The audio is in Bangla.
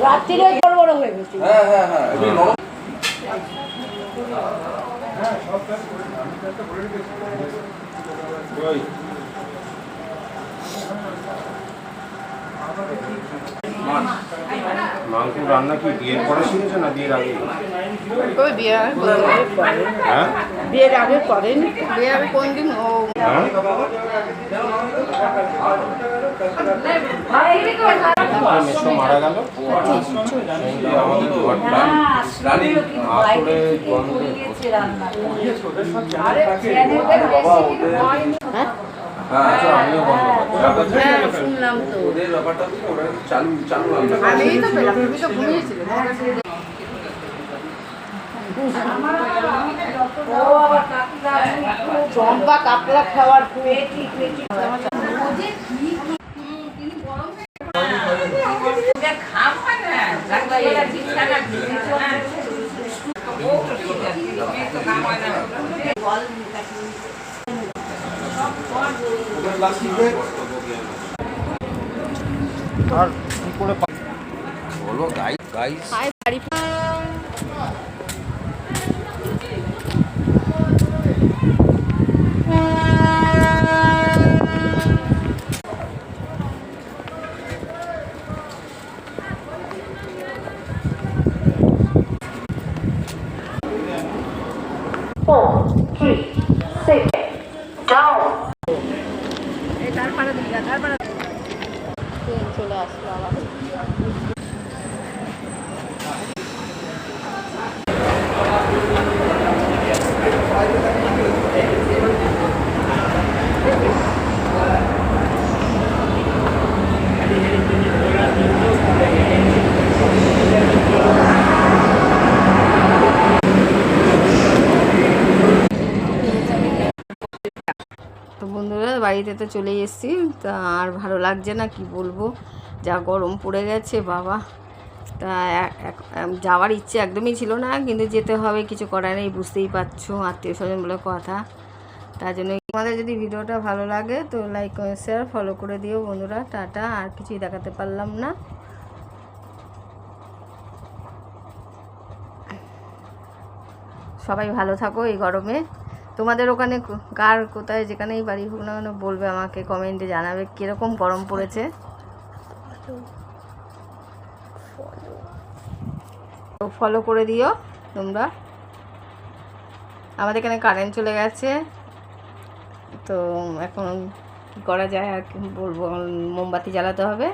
রাত্রিরে বড় বড় হয়ে গেছে। হ্যাঁ হ্যাঁ হ্যাঁ মাংস রান্না কি বিয়ের পরে শিখেছে না বিয়ের আগে? হ্যাঁ বিয়ের আগে করেন। বিয়ের আগে কোনদিন ও মেসো মারা গেল, আমাদের ঘরটা আতরে আমিও বন্ধ করছি। শুনলাম তো, ওদের ব্যাপারটা ওরা চালু চালু আমি তো পেলাম, তুমি তো ঘুমিয়েছিলে। চম্পা কাপড়া খাওয়ার আর কি করে বলো গাইস হাই বাড়ি তারপরে চলে আসলো আবার। তো বন্ধুরা বাড়িতে তো চলে এসেছি, তা আর ভালো লাগছে না, কি বলবো, যা গরম পড়ে গেছে বাবা। তা যাওয়ার ইচ্ছে একদমই ছিল না, কিন্তু যেতে হবে, কিছু করার নেই, বুঝতেই পারছো, আত্মীয় স্বজন বলে কথা। তার জন্য তোমাদের যদি ভিডিওটা ভালো লাগে তো লাইক কমেন্ট শেয়ার ফলো করে দিও বন্ধুরা। টাটা, আর কিছুই দেখাতে পারলাম না। সবাই ভালো থাকো এই গরমে। তোমাদের ওখানে কার কোথায় যেখানেই বাড়ি হোক না কেন বলবে, আমাকে কমেন্টে জানাবে কীরকম গরম পড়েছে। তো ফলো করে দিও তোমরা। আমাদের এখানে কারেন্ট চলে গেছে, তো এখন কী করা যায় আর কি বলবো, মোমবাতি জ্বালাতে হবে।